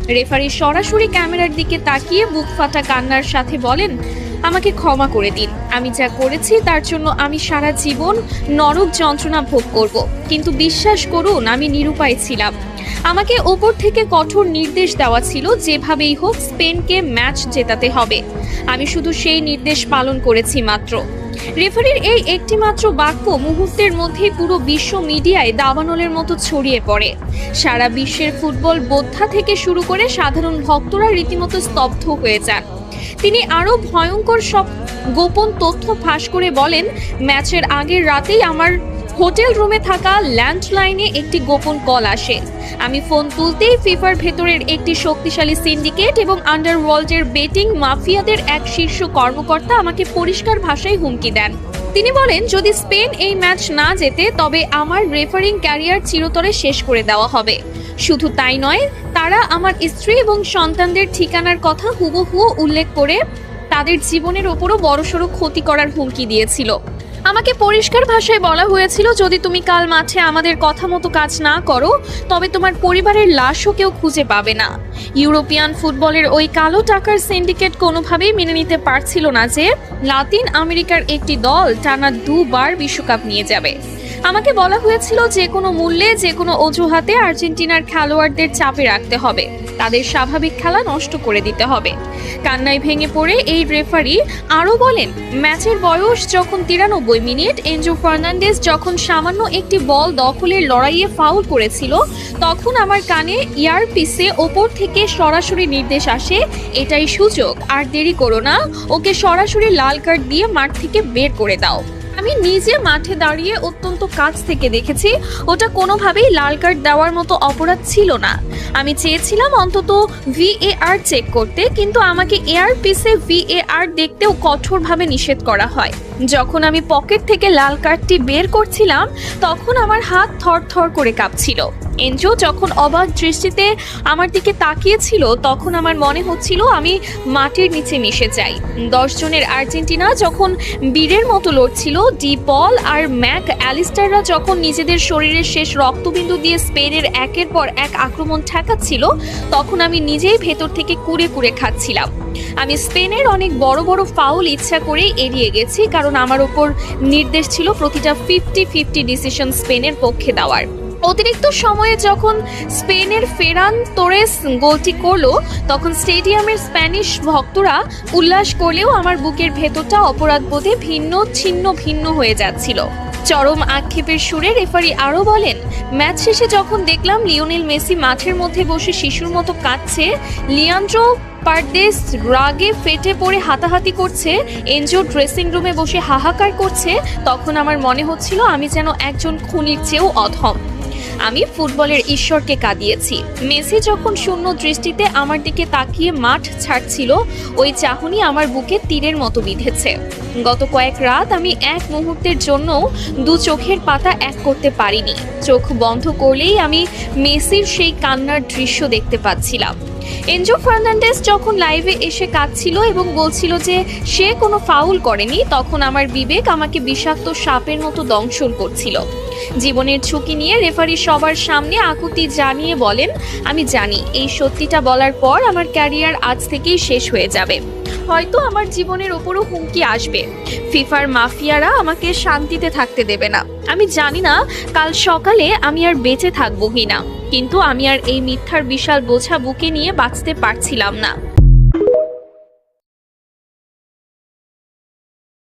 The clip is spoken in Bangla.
রেফারি সরাসরি ক্যামেরার দিকে তাকিয়ে বুক ফাটা কান্নার সাথে বলেন, আমাকে ক্ষমা করে দিন। আমি যা করেছি তার জন্য আমি সারা জীবন নরক যন্ত্রণা ভোগ করব, কিন্তু বিশ্বাস করুন আমি নিরুপায় ছিলাম। আমাকে ওপর থেকে কঠোর নির্দেশ দেওয়া ছিল যেভাবেই হোক স্পেনকে ম্যাচ জেতাতে হবে। আমি শুধু সেই নির্দেশ পালন করেছি মাত্র। রেফারির এই একটি মাত্র বাক্য মুহূর্তের মধ্যে পুরো বিশ্ব মিডিয়ায় দাবানলের মতো ছড়িয়ে পড়ে। সারা বিশ্বের ফুটবল বোদ্ধা থেকে শুরু করে সাধারণ ভক্তরা রীতিমতো স্তব্ধ হয়ে যান। তিনি আরো ভয়ঙ্কর সব গোপন তথ্য ফাঁস করে বলেন, ম্যাচের আগের রাতেই আমার হোটেল রুমে থাকা ল্যান্ডলাইনে একটি গোপন কল আসে। আমি ফোন তুলতেই ফিফার ভেতরের একটি শক্তিশালী সিন্ডিকেট এবং আন্ডারওয়ার্ল্ডের বেটিং মাফিয়াদের এক শীর্ষ কর্মকর্তা আমাকে পরিষ্কার ভাষায় হুমকি দেন। তিনি বলেন, যদি স্পেন এই ম্যাচ না জেতে তবে আমার রেফারিং ক্যারিয়ার চিরতরে শেষ করে দেওয়া হবে। শুধু তাই নয়, তারা আমার স্ত্রী এবং সন্তানদের ঠিকানার কথা হুবহু উল্লেখ করে তাদের জীবনের ওপরও বড়সড় ক্ষতি করার হুমকি দিয়েছিল। আমাকে পরিষ্কার ভাষায় বলা হয়েছিল, যদি তুমি কাল মাঠে আমাদের কথা মতো কাজ না করো তবে তোমার পরিবারের লাশও কেউ খুঁজে পাবে না। ইউরোপিয়ান ফুটবলের ওই কালো টাকার সিন্ডিকেট কোনোভাবেই মেনে নিতে পারছিল না যে লাতিন আমেরিকার একটি দল টানা দুবার বিশ্বকাপ নিয়ে যাবে। আমাকে বলা হয়েছিল যে কোনো মূল্যে যে কোনো অজুহাতে আর্জেন্টিনার খেলোয়াড়দের চাপে রাখতে হবে, তাদের স্বাভাবিক খেলা নষ্ট করে দিতে হবে। কান্নায় ভেঙে পড়ে এই রেফারি আরও বলেন, ম্যাচের বয়স যখন 93 মিনিট, এনজো ফার্নান্ডেজ যখন সামান্য একটি বল দখলের লড়াইয়ে ফাউল করেছিল, তখন আমার কানে ইয়ারপিসে ওপর থেকে সরাসরি নির্দেশ আসে, এটাই সুযোগ, আর দেরি করো না, ওকে সরাসরি লাল কার্ড দিয়ে মাঠ থেকে বের করে দাও। আমি নিজে মাঠে দাঁড়িয়ে অত্যন্ত কাছ থেকে দেখেছি, ওটা কোনোভাবেই লাল কার্ড দেওয়ার মতো অপরাধ ছিল না। আমি চেয়েছিলাম অন্তত VAR চেক করতে, কিন্তু আমাকে এয়ারপিসে VAR দেখতেও কঠোরভাবে নিষেধ করা হয়। যখন আমি পকেট থেকে লাল কার্ডটি বের করছিলাম তখন আমার হাত থরথর করে কাঁপছিল। এনজো যখন অবাক দৃষ্টিতে আমার দিকে তাকিয়েছিল তখন আমার মনে হচ্ছিল আমি মাটির নিচে মিশে যাই। 10 জনের আর্জেন্টিনা যখন বীরের মতো লড়ছিল, ডি পল আর ম্যাক অ্যালিস্টাররা যখন নিজেদের শরীরের শেষ রক্তবিন্দু দিয়ে স্পেনের একের পর এক আক্রমণ ঠেকাচ্ছিল, তখন আমি নিজেই ভেতর থেকে কুড়ে কুড়ে খাচ্ছিলাম। আমি স্পেনের অনেক বড় বড় ফাউল ইচ্ছা করেই এড়িয়ে গেছি, কারণ আমার ওপর নির্দেশ ছিল প্রতিটা 50-50 ডিসিশন স্পেনের পক্ষে দেওয়ার। অতিরিক্ত সময়ে যখন স্পেনের ফেরান তোরেস গোলটি করলো তখন স্টেডিয়ামের স্প্যানিশ ভক্তরা উল্লাস করলেও আমার বুকের ভেতরটা অপরাধবোধে ভিন্ন হয়ে যাচ্ছিল। চরম আক্ষেপের সুরে রেফারি আরও বলেন, ম্যাচ শেষে যখন দেখলাম লিওনেল মেসি মাঠের মধ্যে বসে শিশুর মতো কাঁদছে, লিয়ান্ড্রো পারদেস রাগে ফেটে পড়ে হাতাহাতি করছে, এনজো ড্রেসিং রুমে বসে হাহাকার করছে, তখন আমার মনে হচ্ছিল আমি যেন একজন খুনির চেয়েও অধম। আমি ফুটবলের ঈশ্বরকে কাঁদিয়েছি। মেসি যখন শূন্য দৃষ্টিতে আমার দিকে তাকিয়ে মাঠ ছাড়ছিল, ওই চাহনি আমার বুকে তীরের মতো বিঁধেছে। গত কয়েক রাত আমি এক মুহূর্তের জন্য দু চোখের পাতা এক করতে পারিনি। চোখ বন্ধ করলেই আমি মেসির সেই কান্নার দৃশ্য দেখতে পাচ্ছিলাম। এনজো ফার্নান্ডেজ যখন লাইভে এসে কাঁদছিল এবং বলছিল যে সে কোনো ফাউল করেনি, তখন আমার বিবেক আমাকে বিষাক্ত সাপের মতো দংশন করছিল। জীবনের ঝুঁকি নিয়ে রেফারি সবার সামনে আকুতি জানিয়ে বলেন, আমি জানি এই সত্যিটা বলার পর আমার ক্যারিয়ার আজ থেকেই শেষ হয়ে যাবে। হয়তো আমার জীবনের ওপরও হুমকি আসবে। ফিফার মাফিয়ারা আমাকে শান্তিতে থাকতে দেবে না। আমি জানি না কাল সকালে আমি আর বেঁচে থাকবো কিনা, কিন্তু আমি আর এই মিথ্যার বিশাল বোঝা বুকে নিয়ে বাঁচতে পারছিলাম না।